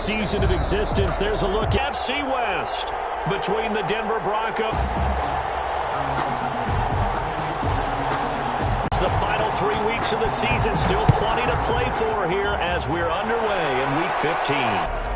season of existence. There's a look. FC West between the Denver Broncos. The final 3 weeks of the season, still plenty to play for here as we're underway in Week 15.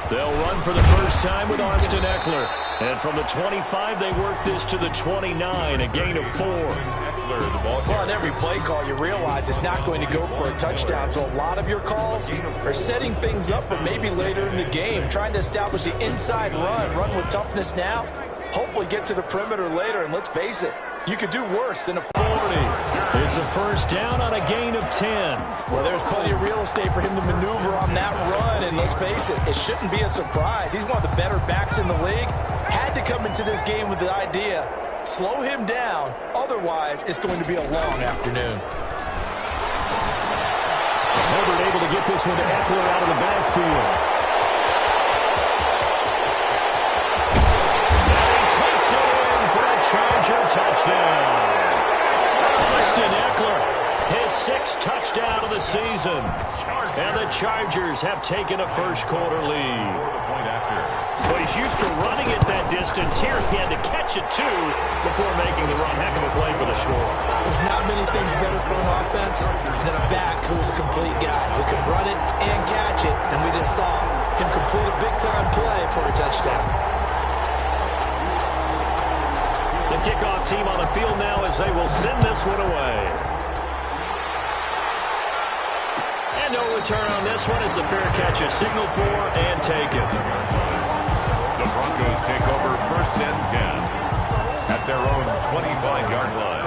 They'll run for the first time with Austin Eckler. And from the 25, they work this to the 29, a gain of 4. Well, on every play call, you realize it's not going to go for a touchdown. So a lot of your calls are setting things up for maybe later in the game, trying to establish the inside run with toughness now, hopefully get to the perimeter later. And let's face it, you could do worse than a 40. It's a first down on a gain of 10. Well, there's plenty of real estate for him to maneuver on that run. And let's face it, it shouldn't be a surprise. He's one of the better backs in the league. Had to come into this game with the idea, slow him down. Otherwise, it's going to be a long afternoon. Herbert able to get this one to Eckler out of the backfield. And he takes it in for a Charger touchdown. Austin Eckler, his 6th touchdown of the season. And the Chargers have taken a first-quarter lead. But he's used to running it that distance. Here he had to catch it, too, before making the run. Heck of a play for the score. There's not many things better for an offense than a back who's a complete guy, who can run it and catch it, and we just saw can complete a big-time play for a touchdown. The kickoff team on the field now as they will send this one away. And no return on this one as the fair catch is signaled for and taken. The Broncos take over 1st and 10 at their own 25-yard line.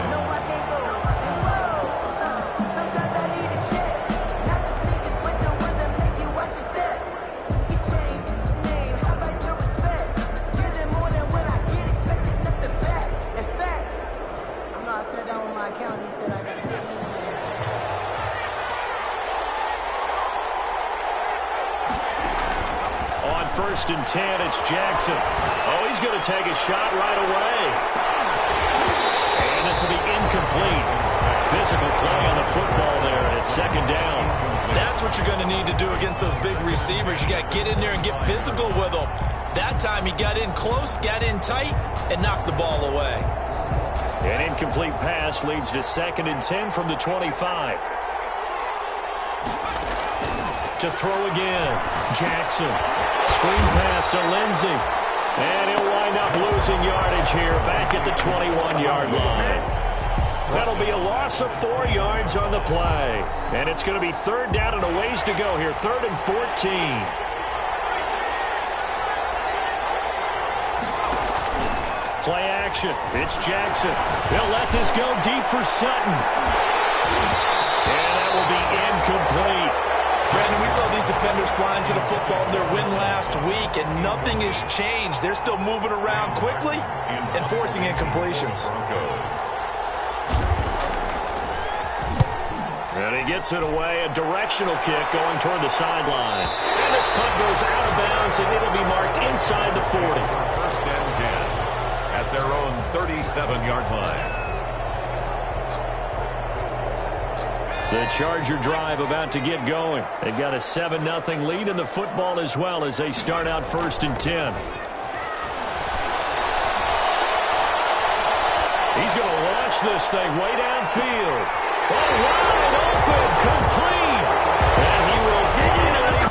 On 1st and 10, it's Jackson. Oh, he's going to take a shot right away. And this will be incomplete. Physical play on the football there, and it's 2nd down. That's what you're going to need to do against those big receivers. You got to get in there and get physical with them. That time he got in close, got in tight, and knocked the ball away. An incomplete pass leads to 2nd and 10 from the 25. To throw again, Jackson. Screen pass to Lindsey. And he'll wind up losing yardage here back at the 21-yard line. That'll be a loss of 4 yards on the play. And it's going to be 3rd down and a ways to go here. 3rd and 14. Play action. It's Jackson. He'll let this go deep for Sutton. And that will be incomplete. Brandon, we saw these defenders flying to the football in their win last week, and nothing has changed. They're still moving around quickly and forcing incompletions. And he gets it away, a directional kick going toward the sideline. And this punt goes out of bounds, and it'll be marked inside the 40. 1st and 10 at their own 37-yard line. The Charger drive about to get going. They've got a 7-0 lead in the football as well as they start out 1st and 10. He's going to launch this thing way downfield. Oh, wide open, complete. And he will finally.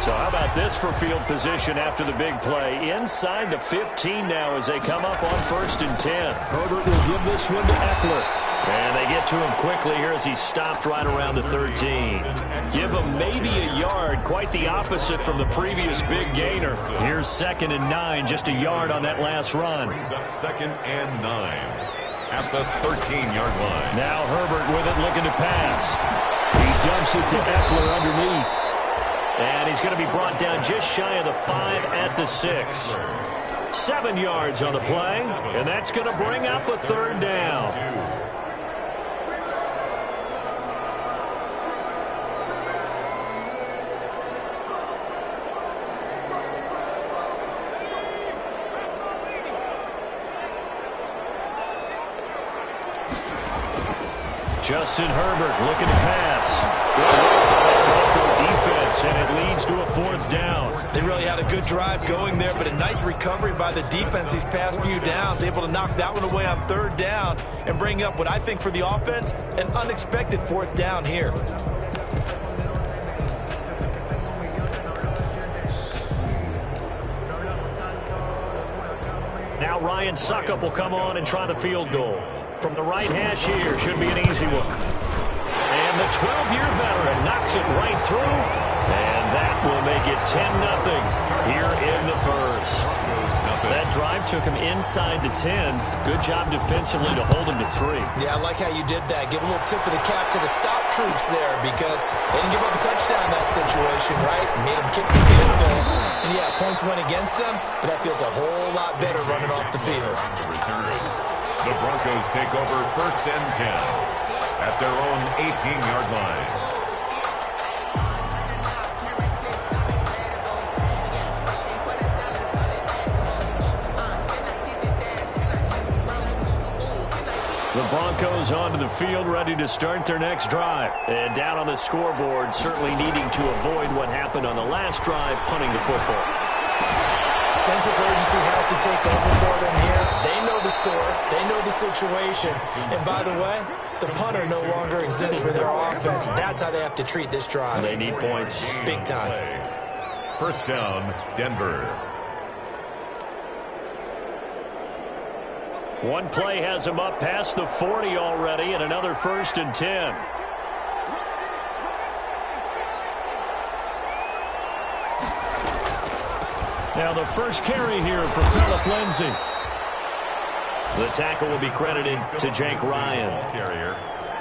So how about this for field position after the big play? Inside the 15 now as they come up on 1st and 10. Herbert will give this one to Eckler. And they get to him quickly here as he stopped right around the 13. Give him maybe a yard, quite the opposite from the previous big gainer. Here's 2nd and 9, just a yard on that last run. Brings up 2nd and 9 at the 13-yard line. Now Herbert with it looking to pass. He dumps it to Eckler underneath. And he's going to be brought down just shy of the 5 at the 6. 7 yards on the play, and that's going to bring up a 3rd down. Justin Herbert looking to pass. Bronco defense, and it leads to a 4th down. They really had a good drive going there, but a nice recovery by the defense these past few downs, able to knock that one away on 3rd down and bring up what I think for the offense, an unexpected 4th down here. Now Ryan Suckup will come on and try the field goal. From the right hash here, should be an easy one. And the 12-year veteran knocks it right through. And that will make it 10-0 here in the first. That drive took him inside the 10. Good job defensively to hold him to 3. Yeah, I like how you did that. Give a little tip of the cap to the stop troops there because they didn't give up a touchdown in that situation, right? Made them kick the field goal. And yeah, points went against them, but that feels a whole lot better running off the field. The Broncos take over 1st and 10 at their own 18-yard line. The Broncos onto the field, ready to start their next drive. And down on the scoreboard, certainly needing to avoid what happened on the last drive, punting the football. Sense of urgency has to take over for them here. They know the score. They know the situation. And by the way, the punter no longer exists for their offense. That's how they have to treat this drive. They need points. Big time. 1st down, Denver. One play has him up past the 40 already, and another 1st and 10. Now the first carry here for Phillip Lindsay. The tackle will be credited to Jake Ryan.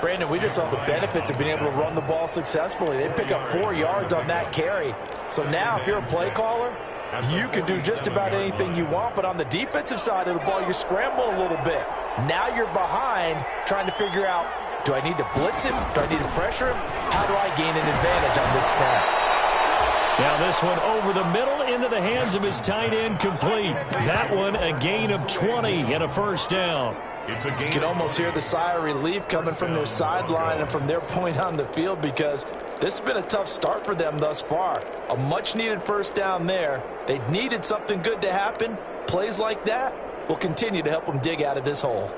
Brandon, we just saw the benefits of being able to run the ball successfully. They pick up 4 yards on that carry. So now if you're a play caller, you can do just about anything you want, but on the defensive side of the ball, you're scrambling a little bit. Now you're behind trying to figure out, do I need to blitz him? Do I need to pressure him? How do I gain an advantage on this snap? Now this one over the middle into the hands of his tight end, complete. That one a gain of 20 and a 1st down. You can almost hear the sigh of relief coming from their sideline and from their point on the field because this has been a tough start for them thus far. A much-needed 1st down there. They needed something good to happen. Plays like that will continue to help them dig out of this hole.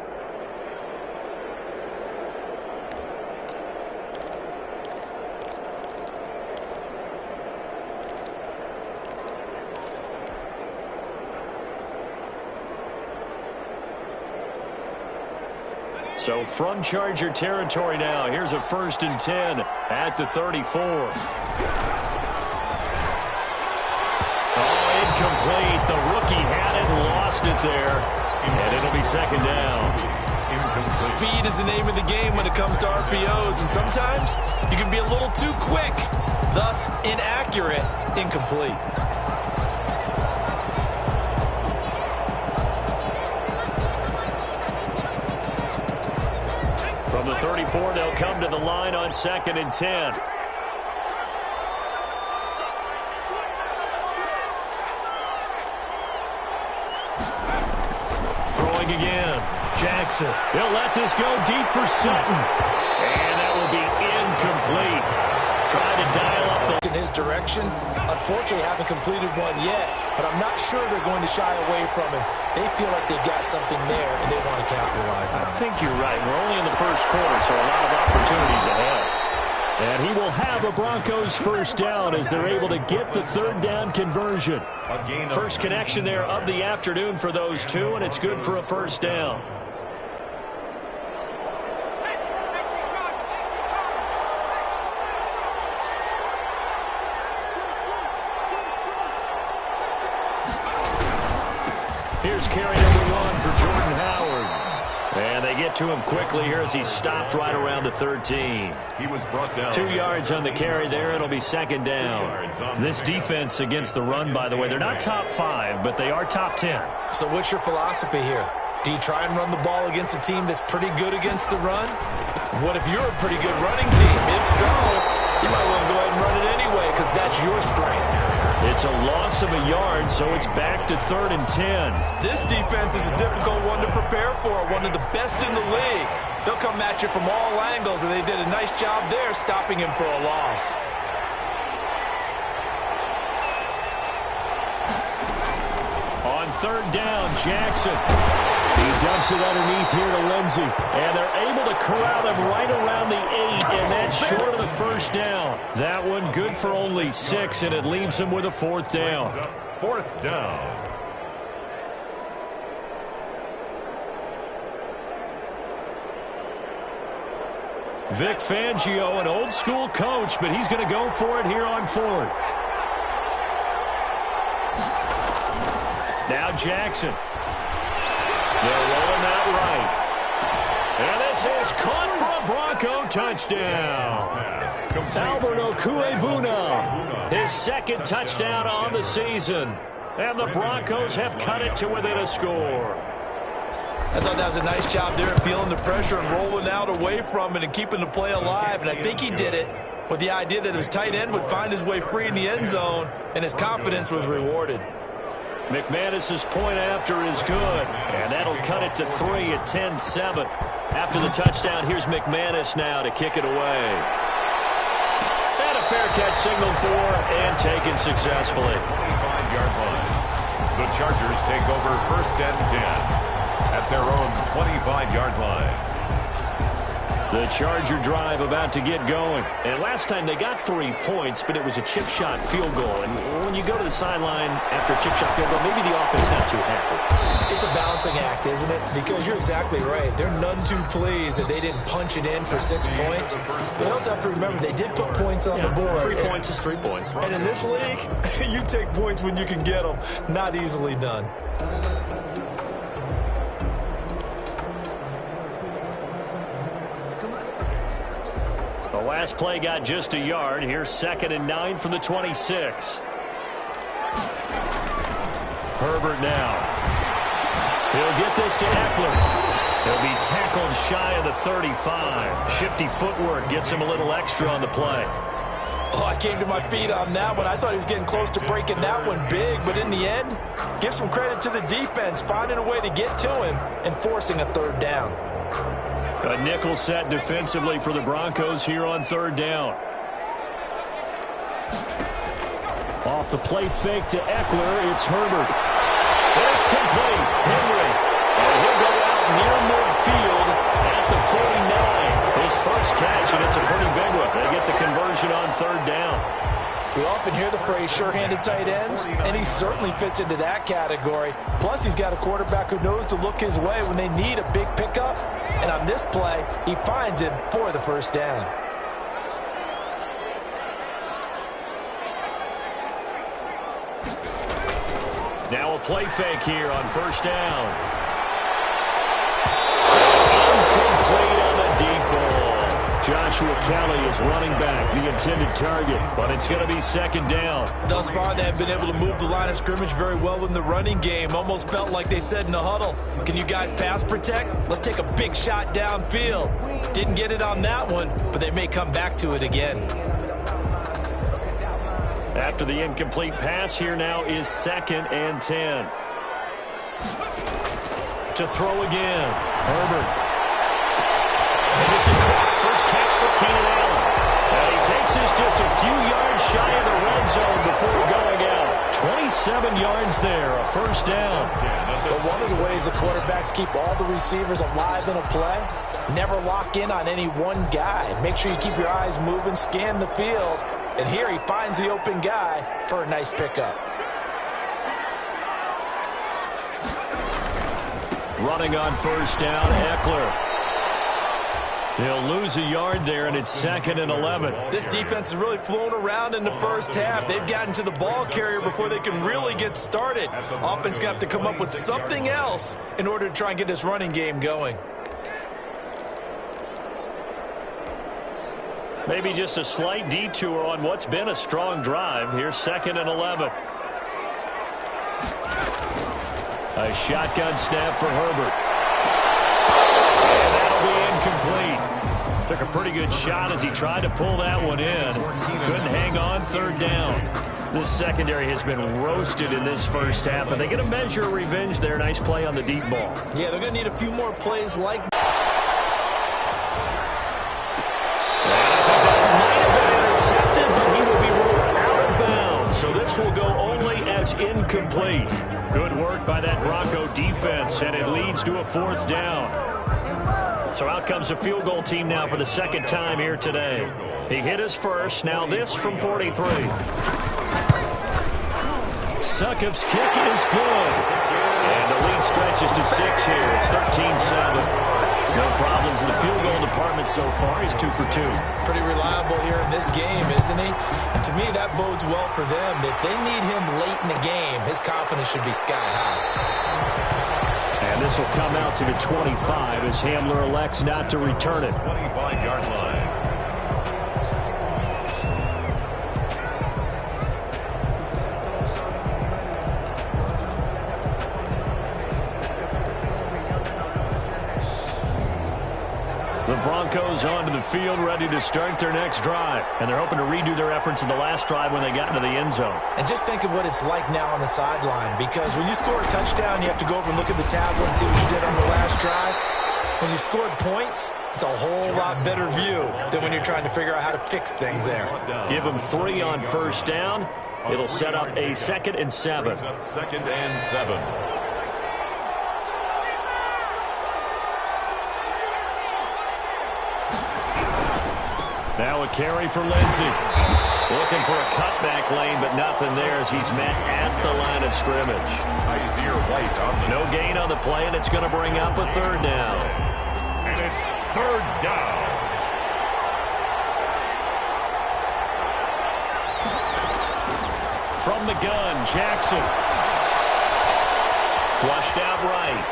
So from Charger territory now, here's a 1st and 10 at the 34. Oh, incomplete. The rookie had it and lost it there. And it'll be 2nd down. Speed is the name of the game when it comes to RPOs, and sometimes you can be a little too quick, thus inaccurate, incomplete. From the 34, they'll come to the line on 2nd and 10. Throwing again. Jackson. He'll let this go deep for Sutton. And that will be incomplete. Trying to dial up the... in his direction. Unfortunately, haven't completed one yet, but I'm not sure they're going to shy away from him. They feel like they've got something there, and they want to capitalize on it. I think you're right. We're only in the 1st quarter, so a lot of opportunities ahead. And he will have a Broncos 1st down as they're able to get the 3rd down conversion. First connection there of the afternoon for those two, and it's good for a 1st down. Here's carry number 1 for Jordan Howard. And they get to him quickly here as he stopped right around the 13. He was brought down. 2 yards on the carry there. It'll be 2nd down. This defense against the run, by the way, they're not top 5, but they are top 10. So what's your philosophy here? Do you try and run the ball against a team that's pretty good against the run? What if you're a pretty good running team? If so, you might want to go ahead and run it anyway because that's your strength. It's a loss of a yard, so it's back to 3rd and 10. This defense is a difficult one to prepare for, one of the best in the league. They'll come at you from all angles, and they did a nice job there stopping him for a loss. On third down, Jackson. He dumps it underneath here to Lindsey. And they're able to corral him right around the 8, and that's short of the first down. That one good for only 6, and it leaves him with a 4th down. 4th down. Vic Fangio, an old-school coach, but he's going to go for it here on 4th. Now Jackson. They're rolling that right. And this is caught for a Bronco touchdown. Albert Okuebuna, his 2nd touchdown on the season. And the Broncos have cut it to within a score. I thought that was a nice job there, feeling the pressure and rolling out away from it and keeping the play alive. And I think he did it with the idea that his tight end would find his way free in the end zone, and his confidence was rewarded. McManus's point after is good, and that'll cut it to 3 at 10-7. After the touchdown, here's McManus now to kick it away. And a fair catch signaled for and taken successfully. 25-yard line. The Chargers take over 1st and 10 at their own 25-yard line. The Charger drive about to get going. And last time they got 3 points, but it was a chip shot field goal. And when you go to the sideline after a chip shot field goal, maybe the offense not too happy. It's a balancing act, isn't it? Because you're exactly right. They're none too pleased that they didn't punch it in for 6 points. But you also have to remember they did put points on the board. 3 points is 3 points. And in this league, you take points when you can get them. Not easily done. The last play got just a yard. Here's 2nd and 9 from the 26. Herbert now. He'll get this to Eckler. He'll be tackled shy of the 35. Shifty footwork gets him a little extra on the play. Oh, I came to my feet on that one. I thought he was getting close to breaking that one big, but in the end, give some credit to the defense, finding a way to get to him and forcing a 3rd down. A nickel set defensively for the Broncos here on 3rd down. Off the play fake to Eckler, it's Herbert. And it's complete. Henry. And he'll go out near midfield at the 49. His first catch, and it's a pretty big one. They get the conversion on 3rd down. We often hear the phrase sure-handed tight ends, and he certainly fits into that category. Plus, he's got a quarterback who knows to look his way when they need a big pickup. And on this play, he finds him for the 1st down. Now a play fake here on 1st down. Incomplete on the deep ball. Joshua Kelly is running back, the intended target, but it's going to be 2nd down. Thus far, they have been able to move the line of scrimmage very well in the running game. Almost felt like they said in the huddle, can you guys pass protect? Let's take a big shot downfield. Didn't get it on that one, but they may come back to it again. After the incomplete pass, here now is 2nd and 10. To throw again, Herbert. And this is caught. First catch for Keenan Allen. And he takes this just a few yards shy of the red zone before going out. 27 yards there, a 1st down. Well, one of the ways the quarterbacks keep all the receivers alive in a play, never lock in on any one guy. Make sure you keep your eyes moving, scan the field. And here he finds the open guy for a nice pickup. Running on 1st down, Eckler. They'll lose a yard there, and it's 2nd and 11. This defense has really flown around in the first half. They've gotten to the ball carrier before they can really get started. Offense going to have to come up with something else in order to try and get this running game going. Maybe just a slight detour on what's been a strong drive. Here's 2nd and 11. A shotgun snap for Herbert. And that'll be incomplete. Took a pretty good shot as he tried to pull that one in. Couldn't hang on 3rd down. This secondary has been roasted in this first half, but they get a measure of revenge there. Nice play on the deep ball. Yeah, they're going to need a few more plays like that. will go only as incomplete. Good work by that Bronco defense, and it leads to a 4th down. So out comes a field goal team now for the 2nd time here today. He hit his first. Now this from 43. Sukup's kick is good. And the lead stretches to 6 here. It's 13-7. No problems in the field goal department so far. He's 2 for 2. Pretty reliable here in this game, isn't he? And to me, that bodes well for them. If they need him late in the game, his confidence should be sky high. And this will come out to the 25 as Hamler elects not to return it. 25-yard line. The Broncos onto the field, ready to start their next drive. And they're hoping to redo thetheir efforts in the last drive when they got into the end zone. And just think of what it's like now on the sideline, because when you score a touchdown, you have to go over and look at the tablet and see what you did on the last drive. When you scored points, it's a whole lot better view than when you're trying to figure out how to fix things there. Give them 3 on 1st down. It'll set up a 2nd and 7. 2nd and 7. Now a carry for Lindsey. Looking for a cutback lane, but nothing there as he's met at the line of scrimmage. No gain on the play, and it's going to bring up a 3rd down. And it's 3rd down. From the gun, Jackson. Flushed out right.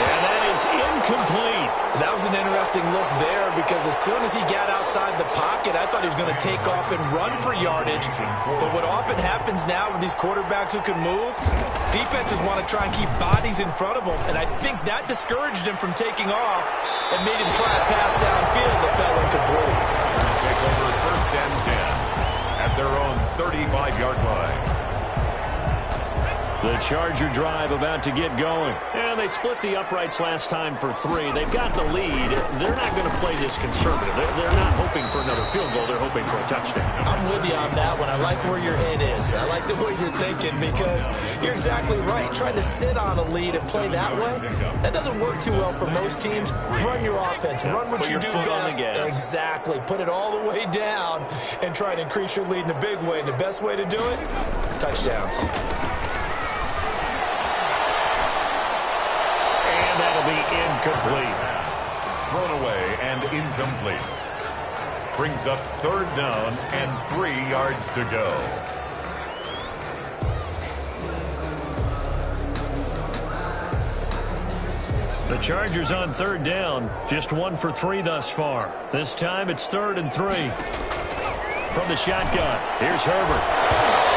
And that is incomplete. That was an interesting look there, because as soon as he got outside the pocket, I thought he was going to take off and run for yardage. But what often happens now with these quarterbacks who can move, defenses want to try and keep bodies in front of them, and I think that discouraged him from taking off and made him try a pass downfield that fell incomplete. Chargers take over 1st and 10 at their own 35-yard line. The Charger drive about to get going. And they split the uprights last time for 3. They've got the lead. They're not going to play this conservative. They're not hoping for another field goal. They're hoping for a touchdown. I'm with you on that one. I like where your head is. I like the way you're thinking, because you're exactly right. Trying to sit on a lead and play that way, that doesn't work too well for most teams. Run your offense. Run what you do best. Exactly. Put it all the way down and try to increase your lead in a big way. And the best way to do it? Touchdowns. That'll be incomplete. Thrown away and incomplete. Brings up 3rd down and 3 yards to go. The Chargers on 3rd down. Just 1 for 3 thus far. This time it's 3rd and 3. From the shotgun, here's Herbert.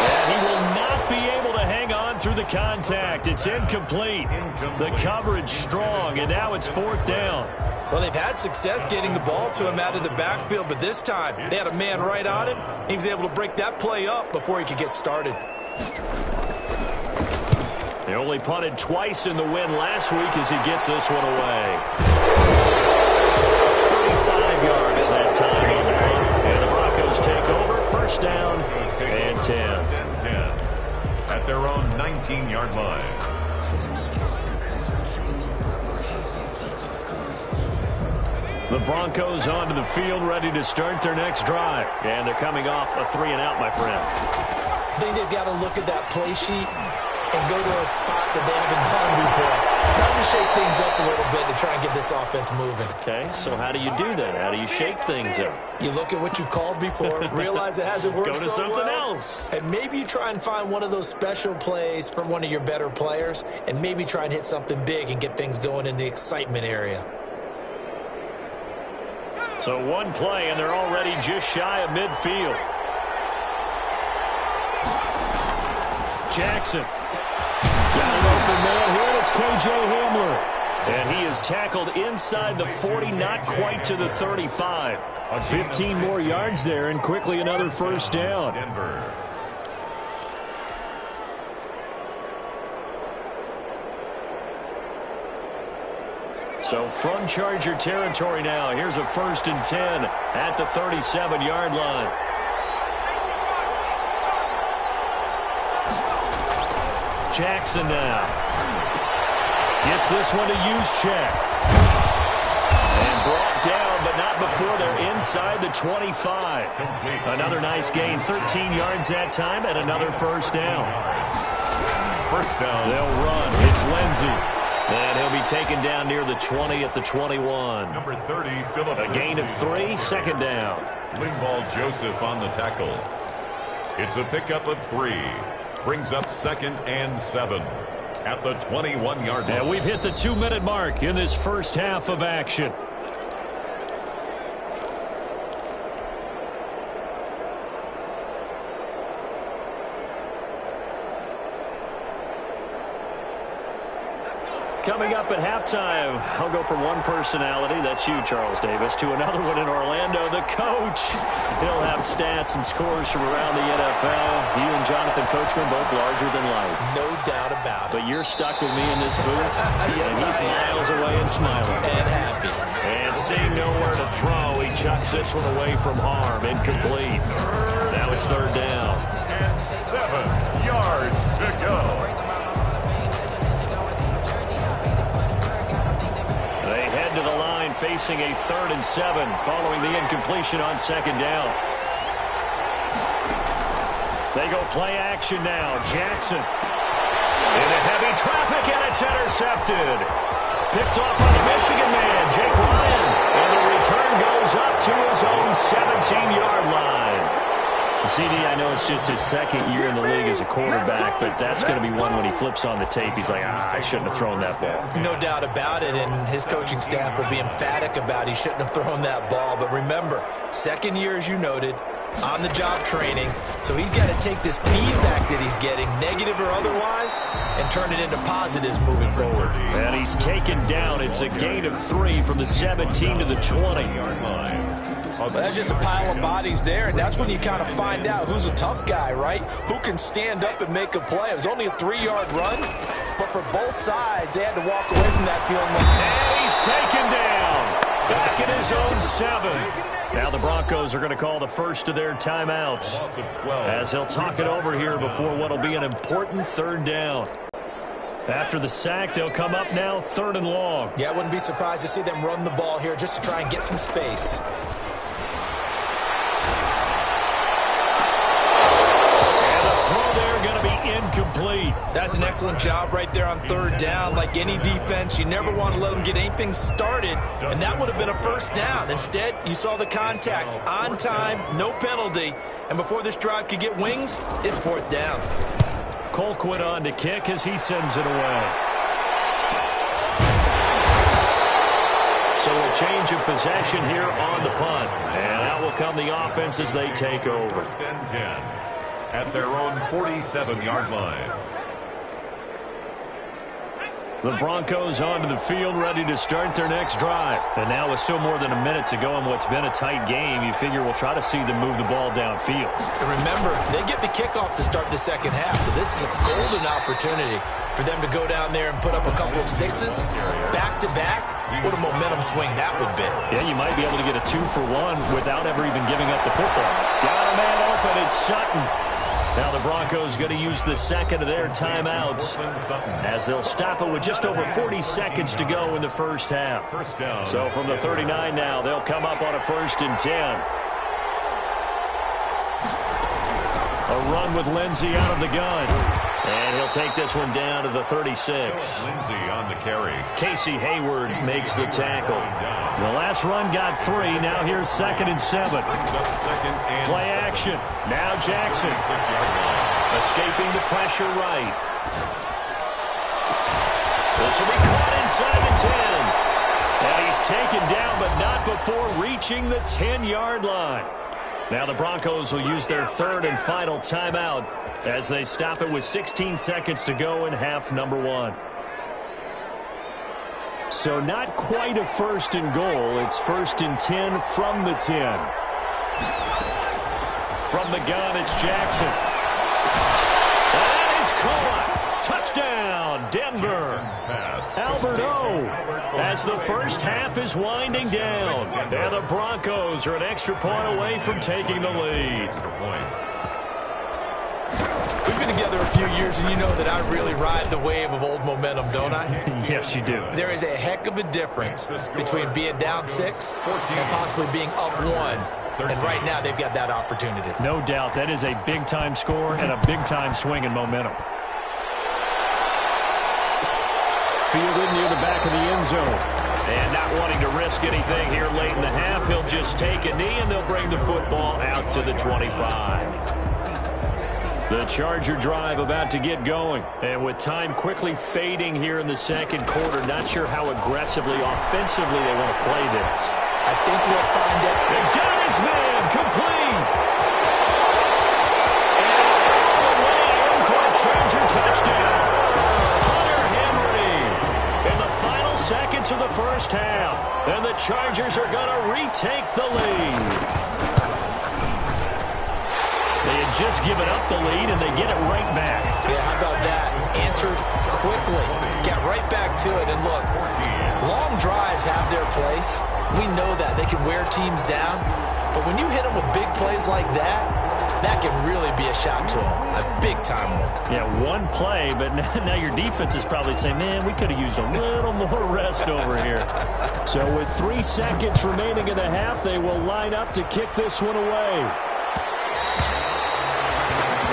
And he will not be able to hang on through the contact. It's incomplete. The coverage strong, and now it's 4th down. Well, they've had success getting the ball to him out of the backfield, but this time they had a man right on him. He was able to break that play up before he could get started. They only punted twice in the win last week as he gets this one away. 35 yards that time on the punt. And the Broncos take over. 1st down and 10. At their own 19-yard line. The Broncos onto the field, ready to start their next drive. And they're coming off a 3-and-out, my friend. I think they've got to look at that play sheet and go to a spot that they haven't gone before. Time to shake things up a little bit to try and get this offense moving. Okay, so how do you do that? How do you shake things up? You look at what you've called before, realize it hasn't worked so well. Go to something else. And maybe you try and find one of those special plays from one of your better players, and maybe try and hit something big and get things going in the excitement area. So 1 play, and they're already just shy of midfield. Jackson. Got an open man here, and it's K.J. Hamler. And he is tackled inside the 40, not quite to the 35. 15 more yards there, and quickly another 1st down. Denver. So from Charger territory now, here's a 1st and 10 at the 37-yard line. Jackson now. Gets this one to Juszczyk. And brought down, but not before they're inside the 25. Another nice gain, 13 yards that time, and another first down. First down. They'll run. It's Lindsey. And he'll be taken down near the 20 at the 21. Number 30, Philip. A gain of 3, second down. Linval Joseph on the tackle. It's a pickup of 3. Brings up 2nd and 7 at the 21-yard line. And we've hit the 2-minute mark in this first half of action. Coming up at halftime, I'll go from one personality, that's you, Charles Davis, to another one in Orlando, the coach. He'll have stats and scores from around the NFL. You and Jonathan Coachman both larger than life. No doubt about it. But you're stuck with me in this booth, and he's miles away and smiling. And happy. And seeing nowhere to throw, he chucks this one away from harm, incomplete. Now it's third down. And 7 yards to go. To the line, facing a 3rd and 7 following the incompletion on second down. They go play action now. Jackson into heavy traffic, and it's intercepted. Picked off by the Michigan man, Jake Ryan, and the return goes up to his own 17-yard line. CD, I know it's just his second year in the league as a quarterback, but that's going to be one when he flips on the tape. He's like, I shouldn't have thrown that ball. No doubt about it, and his coaching staff will be emphatic about he shouldn't have thrown that ball. But remember, second year, as you noted, on-the-job training, so he's got to take this feedback that he's getting, negative or otherwise, and turn it into positives moving forward. And he's taken down. It's a gain of 3 from the 17 to the 20-yard line. Well, that's just a pile of bodies there, and that's when you kind of find out who's a tough guy, right? Who can stand up and make a play. It was only a 3-yard run, but for both sides, they had to walk away from that feeling like, and he's taken down. Back at his own 7. Now the Broncos are going to call the first of their timeouts as they'll talk it over here before what will be an important third down. After the sack, they'll come up now 3rd and long. Yeah, I wouldn't be surprised to see them run the ball here just to try and get some space. Incomplete. That's an excellent job right there on 3rd down. Like any defense, you never want to let them get anything started, and that would have been a first down. Instead, you saw the contact on time, no penalty, and before this drive could get wings, it's 4th down. Colquitt on to kick as he sends it away. So a change of possession here on the punt, and out will come the offense as they take over. 1st and 10. At their own 47-yard line. The Broncos onto the field, ready to start their next drive. And now with still more than a minute to go in what's been a tight game, you figure we'll try to see them move the ball downfield. And remember, they get the kickoff to start the second half, so this is a golden opportunity for them to go down there and put up a couple of 6s back-to-back. What a momentum swing that would be. Yeah, you might be able to get a 2-for-1 without ever even giving up the football. Got a man open, it's Sutton. Now the Broncos going to use the second of their timeouts as they'll stop it with just over 40 seconds to go in the first half. So from the 39 now, they'll come up on a 1st and 10. A run with Lindsey out of the gun. And he'll take this one down to the 36. Lindsey on the carry. Casey Hayward makes the tackle. The last run got 3. Now here's 2nd and 7. Play action. Now Jackson. Escaping the pressure right. This will be caught inside the 10. And he's taken down, but not before reaching the 10-yard line. Now the Broncos will use their 3rd and final timeout as they stop it with 16 seconds to go in half number 1. So not quite a 1st and goal. It's 1st and 10 from the 10. From the gun, it's Jackson. That is caught. Touchdown, Denver. Albert O. As the first half is winding down. And the Broncos are an extra point away from taking the lead. We've been together a few years, and you know that I really ride the wave of old momentum, don't I? Yes, you do. There is a heck of a difference between being down 6 and possibly being up 1. And right now, they've got that opportunity. No doubt. That is a big-time score and a big-time swing in momentum. Fielded near the back of the end zone. And not wanting to risk anything here late in the half, he'll just take a knee, and they'll bring the football out to the 25. The Charger drive about to get going. And with time quickly fading here in the second quarter, not sure how aggressively, offensively they want to play this. I think we'll find out. They got his man complete. And all the way in for a Charger touchdown. Hunter Henry in the final seconds of the first half. And the Chargers are going to retake the lead. They had just given up the lead, and they get it right back. Yeah, how about that? Answered quickly. Got right back to it. And look, long drives have their place. We know that. They can wear teams down. But when you hit them with big plays like that, that can really be a shot to them. A big-time one. Yeah, one play, but now your defense is probably saying, man, we could have used a little more rest over here. So with 3 seconds remaining in the half, they will line up to kick this one away.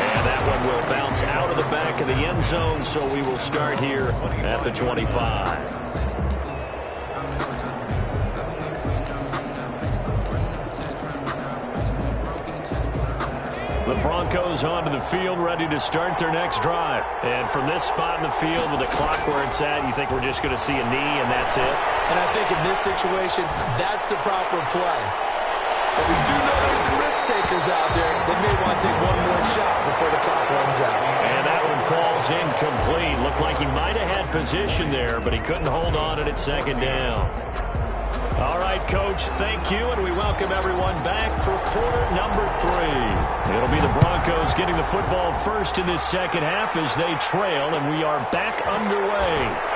And that one will bounce out of the back of the end zone, so we will start here at the 25. The Broncos onto the field, ready to start their next drive. And from this spot in the field with the clock where it's at, you think we're just going to see a knee and that's it? And I think in this situation, that's the proper play. But we do know there's some risk takers out there that may want to take one more shot before the clock runs out. And that one falls incomplete. Looked like he might have had position there, but he couldn't hold on at second down. All right, Coach, thank you, and we welcome everyone back for quarter number 3. It'll be the Broncos getting the football first in this second half as they trail, and we are back underway.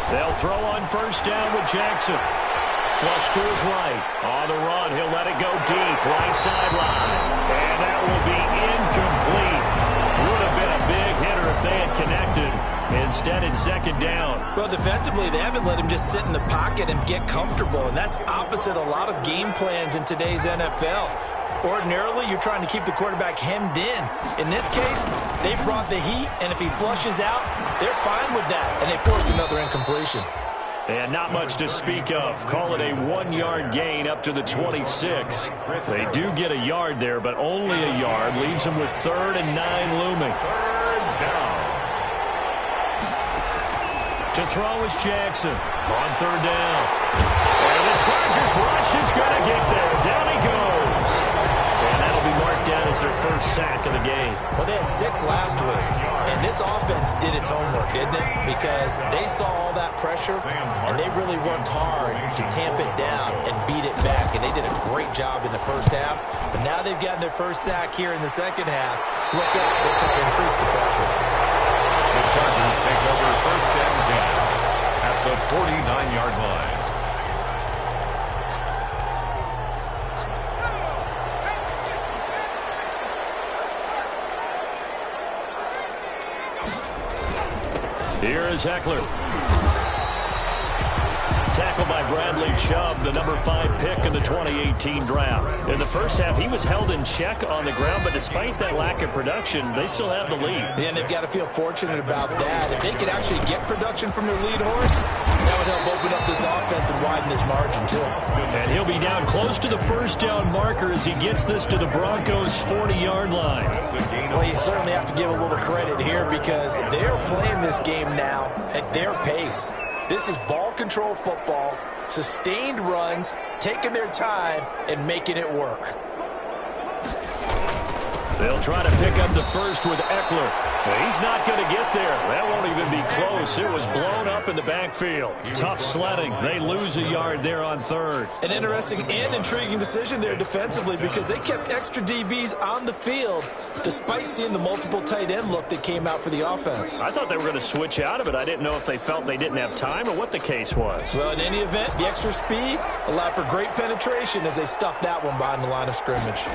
They'll throw on first down with Jackson. Flush to his right. On the run, he'll let it go deep. Right sideline. And that will be incomplete. Would have been a big hitter if they had connected. Instead, it's second down. Well, defensively, they haven't let him just sit in the pocket and get comfortable. And that's opposite a lot of game plans in today's NFL. Ordinarily, you're trying to keep the quarterback hemmed in. In this case, they've brought the heat, and if he flushes out, they're fine with that, and they force another incompletion. And not much to speak of. Call it a 1-yard gain up to the 26. They do get a yard there, but only a yard. Leaves them with 3rd and 9 looming. Third down. To throw is Jackson on 3rd down. And the Chargers rush is going to get there. Down he goes. And that'll be marked down as their first sack of the game. Well, they had 6 last week, and this offense did its homework, didn't it? Because they saw all that pressure, and they really worked hard to tamp it down and beat it back, and they did a great job in the first half. But now they've gotten their first sack here in the second half. Look out, they're trying to increase the pressure. The Chargers take over first and 10 at the 49-yard line. Here is Eckler. Tackled by Bradley Chubb, the number 5 pick in the 2018 draft. In the first half, he was held in check on the ground, but despite that lack of production, they still have the lead. Yeah, and they've got to feel fortunate about that. If they could actually get production from their lead horse, that would help open up this offense and widen this margin, too. And he'll be down close to the first down marker as he gets this to the Broncos' 40-yard line. Well, you certainly have to give a little credit here because they're playing this game now at their pace. This is ball control football, sustained runs, taking their time, and making it work. They'll try to pick up the first with Eckler. He's not going to get there. That won't even be close. It was blown up in the backfield. Tough sledding. They lose a yard there on third. An interesting and intriguing decision there defensively because they kept extra DBs on the field despite seeing the multiple tight end look that came out for the offense. I thought they were going to switch out of it. I didn't know if they felt they didn't have time or what the case was. Well, in any event, the extra speed allowed for great penetration as they stuffed that one behind the line of scrimmage.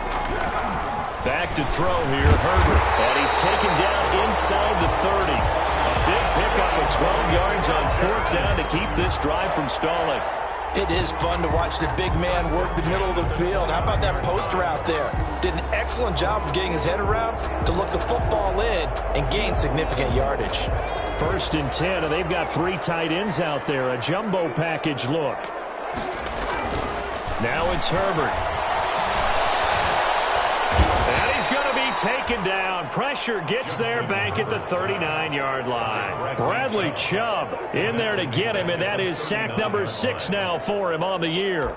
Back to throw here, Herbert. And he's taken down inside the 30. A big pickup of 12 yards on fourth down to keep this drive from stalling. It is fun to watch the big man work the middle of the field. How about that post route there? Did an excellent job of getting his head around to look the football in and gain significant yardage. 1st and 10, and they've got 3 tight ends out there. A jumbo package look. Now it's Herbert. Taken down. Pressure gets there back at the 39-yard line. Bradley Chubb in there to get him, and that is sack number 6 now for him on the year.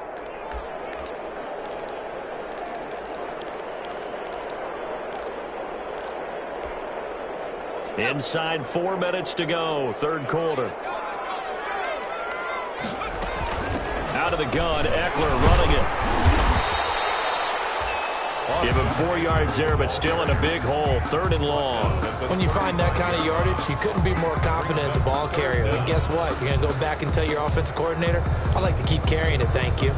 Inside 4 minutes to go, third quarter. Out of the gun, Eckler running it. Give him 4 yards there, but still in a big hole. 3rd and long. When you find that kind of yardage, you couldn't be more confident as a ball carrier. And guess what? You're going to go back and tell your offensive coordinator, I'd like to keep carrying it, thank you.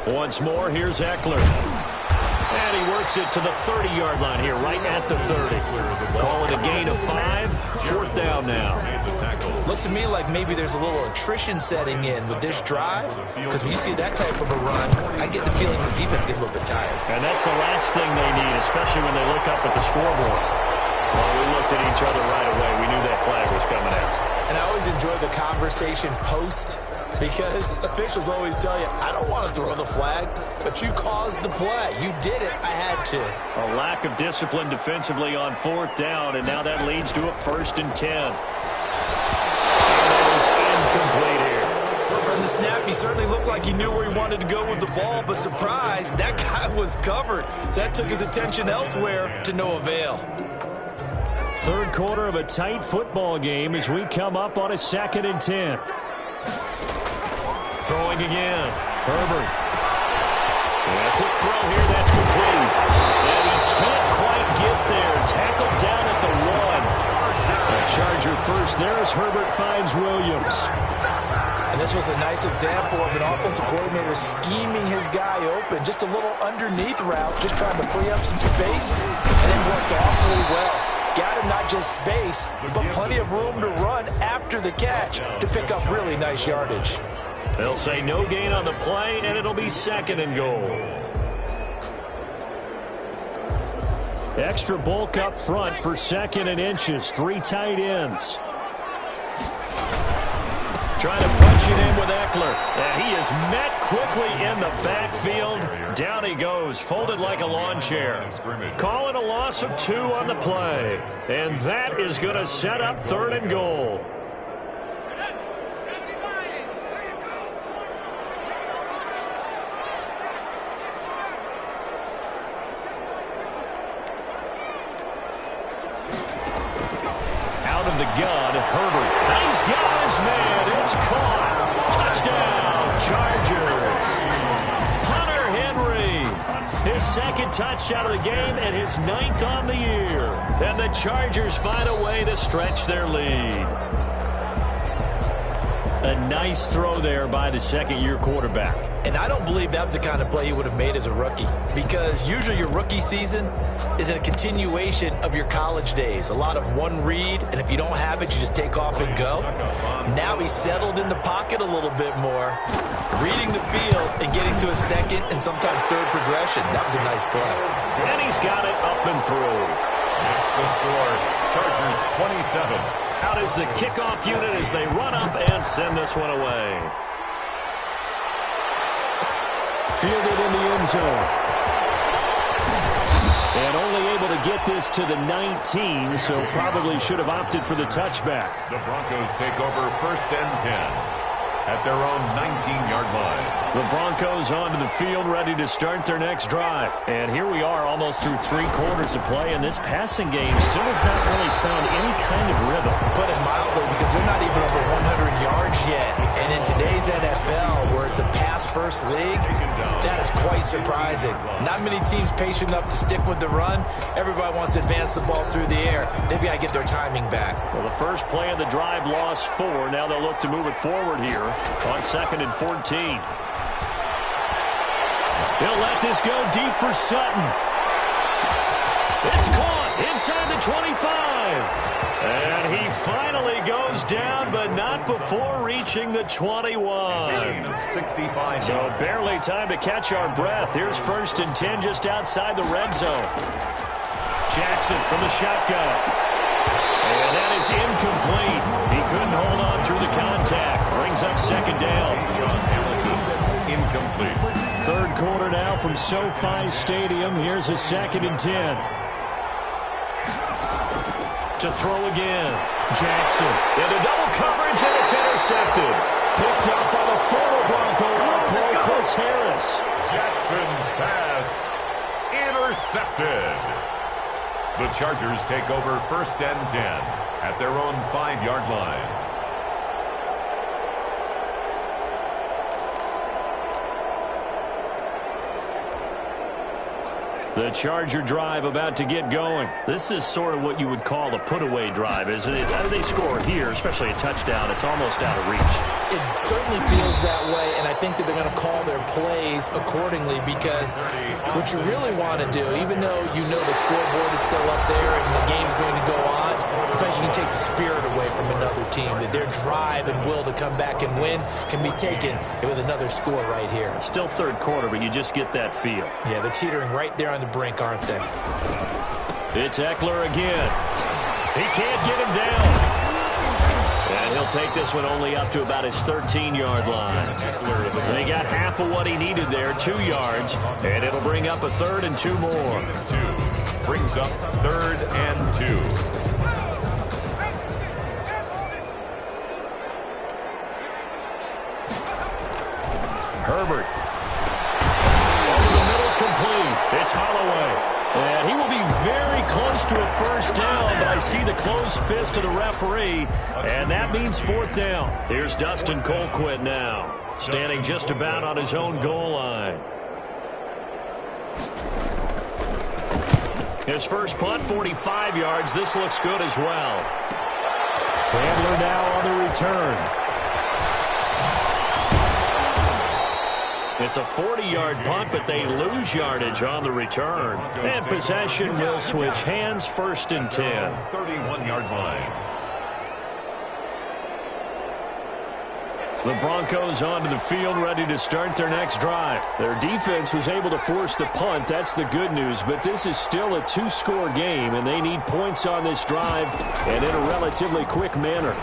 Once more, here's Eckler. And he works it to the 30-yard line here, right at the 30. Call it a gain of 5. 4th down now. Looks to me like maybe there's a little attrition setting in with this drive, because when you see that type of a run, I get the feeling the defense get a little bit tired. And that's the last thing they need, especially when they look up at the scoreboard. Well, we looked at each other right away. We knew that flag was coming out. And I always enjoy the conversation post, because officials always tell you, I don't want to throw the flag, but you caused the play. You did it. I had to. A lack of discipline defensively on 4th down, and now that leads to a 1st and 10. And it is incomplete here. From the snap, he certainly looked like he knew where he wanted to go with the ball, but surprise, that guy was covered. So that took his attention elsewhere to no avail. Third quarter of a tight football game as we come up on a 2nd and 10. Throwing again. Herbert. And a quick throw here. That's complete. And he can't quite get there. Tackled down at the 1. A Charger first there as Herbert finds Williams. And this was a nice example of an offensive coordinator scheming his guy open. Just a little underneath route, just trying to free up some space. And it worked awfully well. Got him not just space, but plenty of room to run after the catch to pick up really nice yardage. They'll say no gain on the play, and it'll be 2nd and goal. Extra bulk up front for 2nd and inches. 3 tight ends. Trying to punch it in with Eckler. And he is met quickly in the backfield. Down he goes, folded like a lawn chair. Call it a loss of 2 on the play. And that is going to set up 3rd and goal. The gun, Herbert. He's got his man. It's caught. Touchdown, Chargers. Hunter Henry. His 2nd touchdown of the game and his 9th on the year. And the Chargers find a way to stretch their lead. A nice throw there by the 2nd-year quarterback. And I don't believe that was the kind of play he would have made as a rookie, because usually your rookie season is a continuation of your college days. A lot of one read, and if you don't have it, you just take off and go. Now he's settled in the pocket a little bit more, reading the field and getting to a 2nd and sometimes 3rd progression. That was a nice play. And he's got it up and through. That's the score. Chargers 27. Out is the kickoff unit as they run up and send this one away. Fielded in the end zone. And only able to get this to the 19, so probably should have opted for the touchback. The Broncos take over 1st and 10 at their own 19-yard line. The Broncos onto the field, ready to start their next drive. And here we are, almost through 3 quarters of play, and this passing game still has not really found any kind of rhythm. Put it mildly, because they're not even over 100 yards yet. And in today's NFL, where it's a pass-first league, that is quite surprising. Not many teams patient enough to stick with the run. Everybody wants to advance the ball through the air. They've got to get their timing back. Well, the first play of the drive lost 4. Now they'll look to move it forward here on 2nd and 14. He'll let this go deep for Sutton. It's caught inside the 25. And he finally goes down, but not before reaching the 21. 65. So barely time to catch our breath. Here's 1st and 10 just outside the red zone. Jackson from the shotgun. And that is incomplete. He couldn't hold on through the contact. Brings up 2nd down. Incomplete. 3rd quarter now from SoFi Stadium. Here's a 2nd and 10. To throw again. Jackson into double coverage, and it's intercepted. Picked up by the former Bronco All-Pro Chris Harris. Jackson's pass intercepted. The Chargers take over 1st and 10 at their own 5-yard line. The Charger drive about to get going. This is sort of what you would call a put-away drive, isn't it? How do they score here, especially a touchdown? It's almost out of reach. It certainly feels that way, and I think that they're going to call their plays accordingly, because what you really want to do, even though you know the scoreboard is still up there and the game's going to go on, I think you can take the spirit away from another team, that their drive and will to come back and win can be taken with another score right here. Still 3rd quarter, but you just get that feel. Yeah, they're teetering right there on the brink, aren't they? It's Eckler again. He can't get him down. And he'll take this one only up to about his 13-yard line. They got half of what he needed there, 2 yards, and it'll bring up a 3rd and 2 more. Brings up 3rd and 2. Herbert. Over the middle, complete. It's Holloway. And he will be very close to a 1st down, but I see the closed fist of the referee, and that means 4th down. Here's Dustin Colquitt now, standing just about on his own goal line. His first punt, 45 yards. This looks good as well. Handler now on the return. It's a 40-yard punt, but they lose yardage on the return. And possession will switch hands, 1st and 10. 31-yard line. The Broncos onto the field, ready to start their next drive. Their defense was able to force the punt. That's the good news, but this is still a 2-score game, and they need points on this drive and in a relatively quick manner.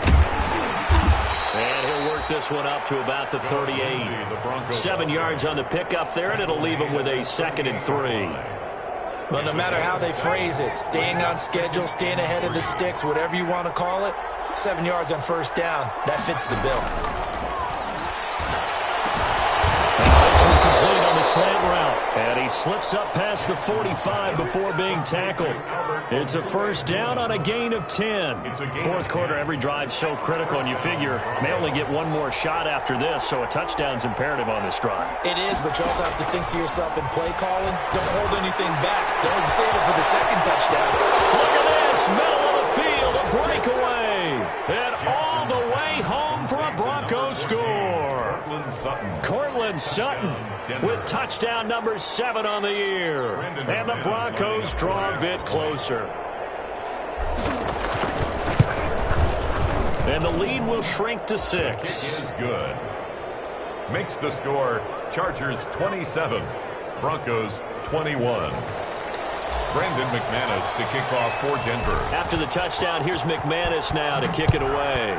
And he'll work this one up to about the 38. 7 yards on the pickup there, and it'll leave him with a 2nd and 3. Well, no matter how they phrase it, staying on schedule, staying ahead of the sticks, whatever you want to call it, 7 yards on 1st down, that fits the bill. This one complete on the slant route, and he slips up past the 45 before being tackled. It's a 1st down on a gain of 10. 4th quarter, every drive so critical, and you figure may only get one more shot after this, so a touchdown's imperative on this drive. It is, but you also have to think to yourself in play calling, don't hold anything back. Don't save it for the 2nd touchdown. Look at this, middle of the field, a breakaway, and all the way home for a Broncos score. Cortland Sutton with touchdown number 7 on the year. And the Broncos draw a bit closer. And the lead will shrink to 6. Is good. Makes the score Chargers 27, Broncos 21. Brandon McManus to kick off for Denver. After the touchdown, here's McManus now to kick it away.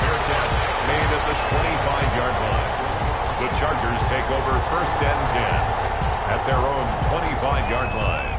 Fair catch made at the take over 1st and 10 at their own 25-yard line.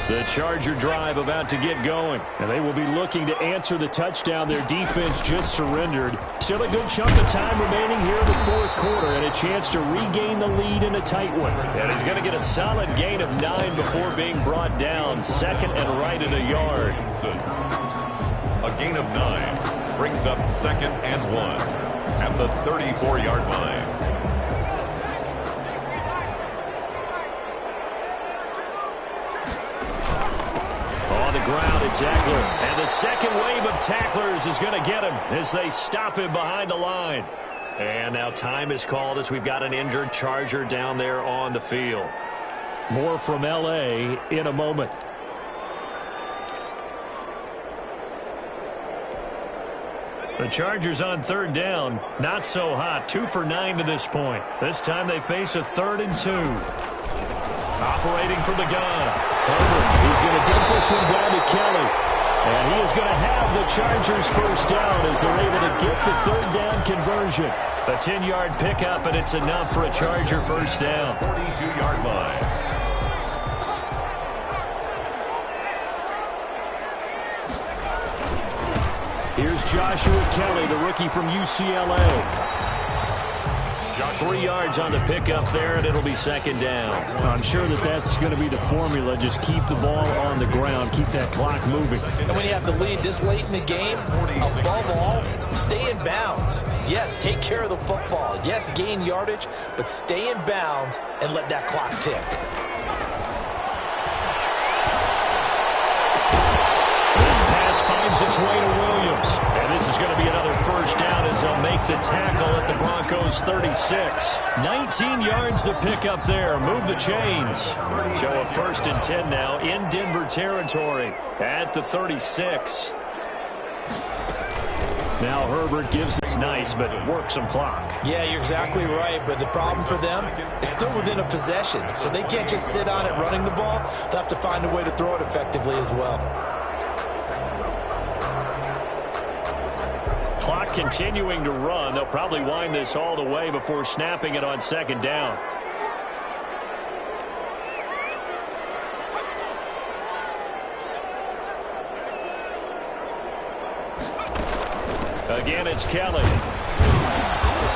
The Charger drive about to get going, and they will be looking to answer the touchdown their defense just surrendered. Still a good chunk of time remaining here in the 4th quarter, and a chance to regain the lead in a tight one. And he's going to get a solid gain of 9 before being brought down, 2nd and right at a yard. A gain of 9 brings up 2nd and 1 at the 34-yard line. Ground at tackler, and the second wave of tacklers is going to get him as they stop him behind the line. And now time is called as we've got an injured Charger down there on the field. More from L.A. in a moment. The Chargers on 3rd down, not so hot, 2 for 9 to this point. This time they face a 3rd and 2. Operating from the gun. Herbert, he's going to dump this one down to Kelly. And he is going to have the Chargers first down as they're able to get the 3rd down conversion. A 10-yard pickup, and it's enough for a Charger first down. 42-yard line. Here's Joshua Kelly, the rookie from UCLA. 3 yards on the pickup there, and it'll be 2nd down. I'm sure that's going to be the formula. Just keep the ball on the ground. Keep that clock moving. And when you have the lead this late in the game, above all, stay in bounds. Yes, take care of the football. Yes, gain yardage, but stay in bounds and let that clock tick. This pass finds its way to Williams. And this is going to be another first down as they'll make the tackle at the Broncos 36. 19 yards to pick up there. Move the chains. So a 1st and 10 now in Denver territory at the 36. Now Herbert gives it's nice, but works some clock. Yeah, you're exactly right, but the problem for them is still within a possession. So they can't just sit on it running the ball. They'll have to find a way to throw it effectively as well. Clock continuing to run. They'll probably wind this all the way before snapping it on 2nd down. Again, it's Kelly.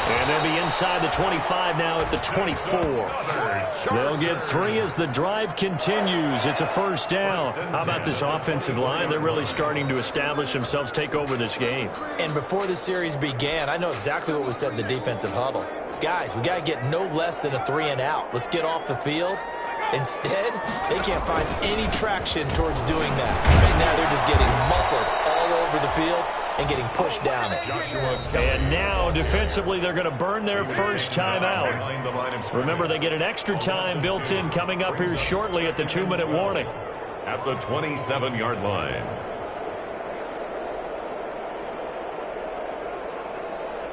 And they'll be inside the 25 now at the 24. They'll get 3 as the drive continues. It's a first down. How about this offensive line? They're really starting to establish themselves, take over this game. And before the series began, I know exactly what was said in the defensive huddle. Guys, we got to get no less than a 3 and out. Let's get off the field. Instead, they can't find any traction towards doing that. Right now, they're just getting muscled all over the field and getting pushed down it. And now, defensively, they're going to burn their first time out. Remember, they get an extra time built in coming up here shortly at the 2-minute warning. At the 27-yard line.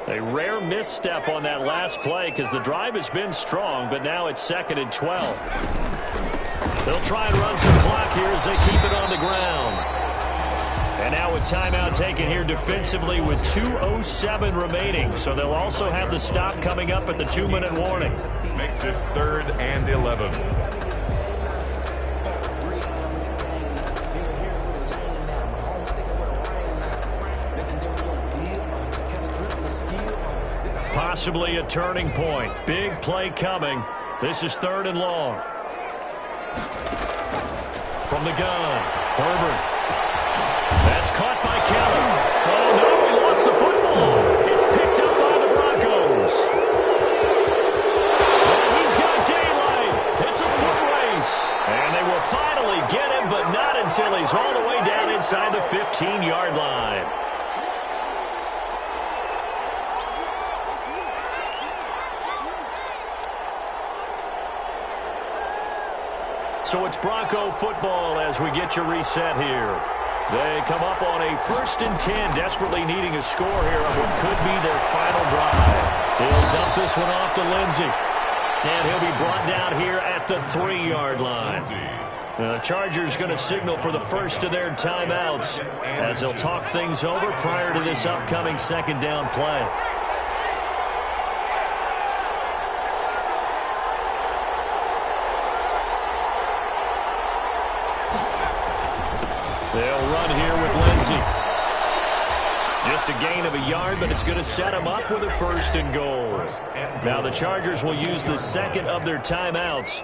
A rare misstep on that last play because the drive has been strong, but now it's 2nd and 12. They'll try and run some clock here as they keep it on the ground. And now a timeout taken here defensively with 2:07 remaining. So they'll also have the stop coming up at the 2-minute warning. Makes it 3rd and 11. Possibly a turning point. Big play coming. This is 3rd and long. From the gun, Herbert. That's caught by Kelly. Oh, no, he lost the football. It's picked up by the Broncos. And he's got daylight. It's a foot race. And they will finally get him, but not until he's all the way down inside the 15-yard line. So it's Bronco football as we get you reset here. They come up on a 1st and 10, desperately needing a score here on what could be their final drive. He'll dump this one off to Lindsey. And he'll be brought down here at the 3-yard line. The Chargers going to signal for the first of their timeouts as they'll talk things over prior to this upcoming second down play. They'll run here with Lindsey. Just a gain of a yard, but it's going to set them up with a 1st and goal. Now the Chargers will use the second of their timeouts.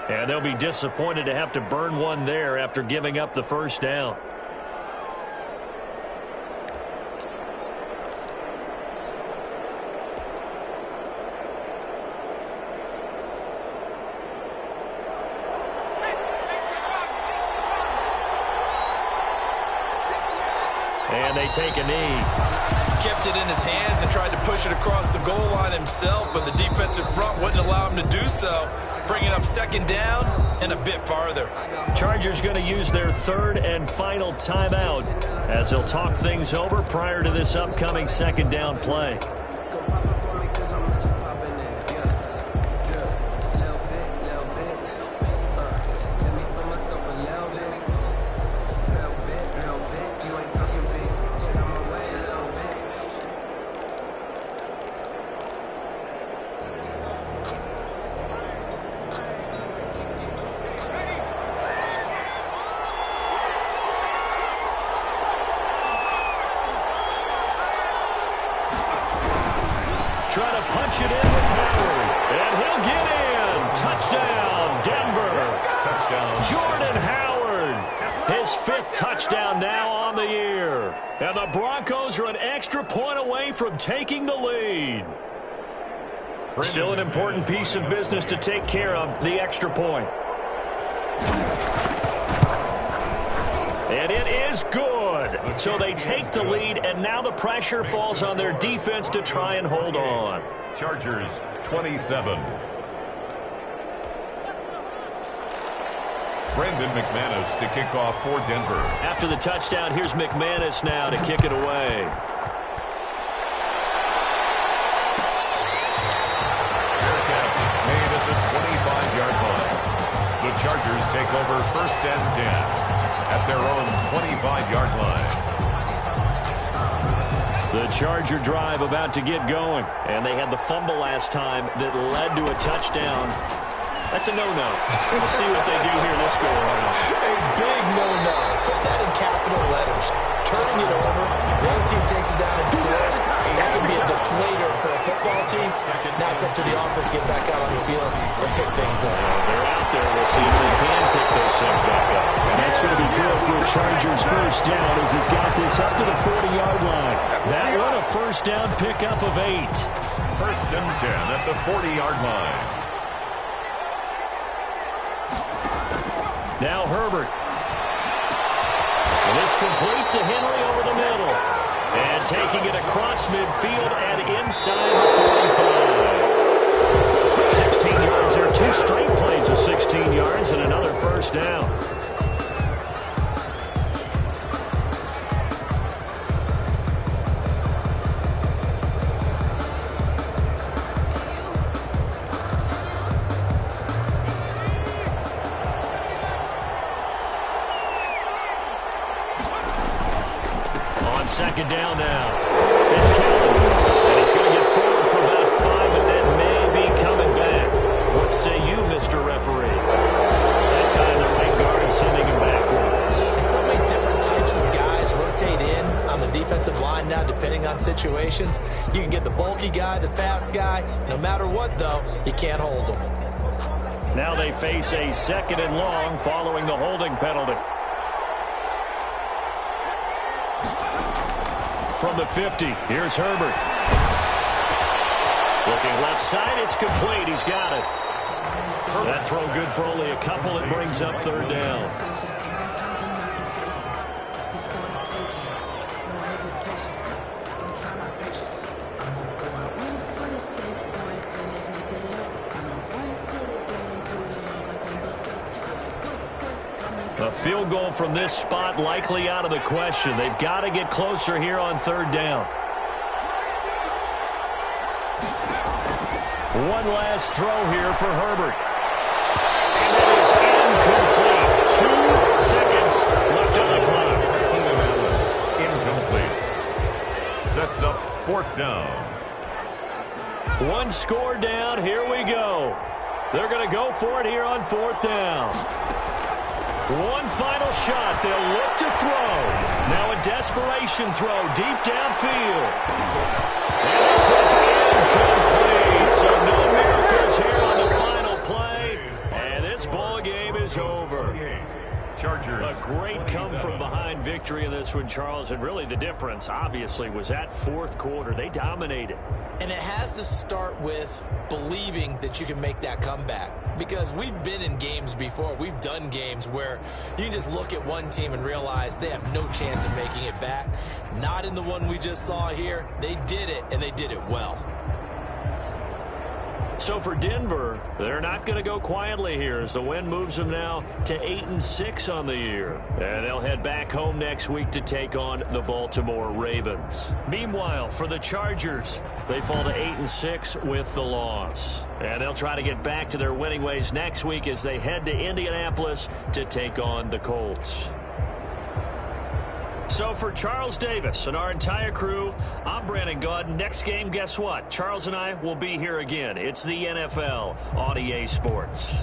And they'll be disappointed to have to burn one there after giving up the 1st down. And they take a knee. He kept it in his hands and tried to push it across the goal line himself, but the defensive front wouldn't allow him to do so. Bringing up 2nd down and a bit farther. Chargers going to use their 3rd and final timeout as they'll talk things over prior to this upcoming second down play. Try to punch it in with Howard. And he'll get in. Touchdown, Denver. Touchdown. Jordan Howard. His 5th touchdown now on the year. And the Broncos are an extra point away from taking the lead. Still an important piece of business to take care of, the extra point. And it is good. So they take the lead, and now the pressure falls on their defense to try and hold on. Chargers 27. Brandon McManus to kick off for Denver. After the touchdown, here's McManus now to kick it away. Fair catch made at the 25-yard line. The Chargers take over 1st and 10 at their own 25-yard line. The Charger drive about to get going. And they had the fumble last time that led to a touchdown. That's a no-no. We'll see what they do here this go around. A big no-no. Put that in capital letters. Turning it over. The other team takes it down and scores. That could be a deflator for a football team. Now it's up to the offense to get back out on the field and pick things up. They're out there. We'll see if they can pick those things back up. And that's going to be good for a Chargers 1st down as he's got this up to the 40-yard line. That one a 1st down pickup of 8. 1st and 10 at the 40-yard line. Now Herbert. And this complete to Henry over the middle. And taking it across midfield and inside the 45. 16 yards there. 2 straight plays of 16 yards and another 1st down. On 2nd down now. It's Kelly. And he's going to get forward for about 5, and then maybe coming back. What say you, Mr. Referee? That time the right guard sending him backwards. And so many different types of guys rotate in on the defensive line now, depending on situations. You can get the bulky guy, the fast guy. No matter what, though, you can't hold them. Now they face a 2nd and long following the holding penalty. From the 50, here's Herbert. Looking left side, it's complete. He's got it. That throw good for only a couple. It brings up 3rd down. A field goal from this spot likely out of the question. They've got to get closer here on 3rd down. One last throw here for Herbert. And it is incomplete. 2 seconds left on the clock. Incomplete. Sets up 4th down. One score down. Here we go. They're going to go for it here on 4th down. One final shot. They'll look to throw. Now a desperation throw deep downfield. And this is incomplete. So no miracles here on the final play. And this ball game is over. Chargers. A great come-from-behind victory in this one, Charles. And really the difference, obviously, was that 4th quarter. They dominated. And it has to start with believing that you can make that comeback. Because we've been in games before. We've done games where you can just look at one team and realize they have no chance of making it back. Not in the one we just saw here. They did it, and they did it well. So for Denver, they're not going to go quietly here as the win moves them now to 8-6 on the year. And they'll head back home next week to take on the Baltimore Ravens. Meanwhile, for the Chargers, they fall to 8-6 with the loss. And they'll try to get back to their winning ways next week as they head to Indianapolis to take on the Colts. So for Charles Davis and our entire crew, I'm Brandon Gaudin. Next game, guess what? Charles and I will be here again. It's the NFL on EA Sports.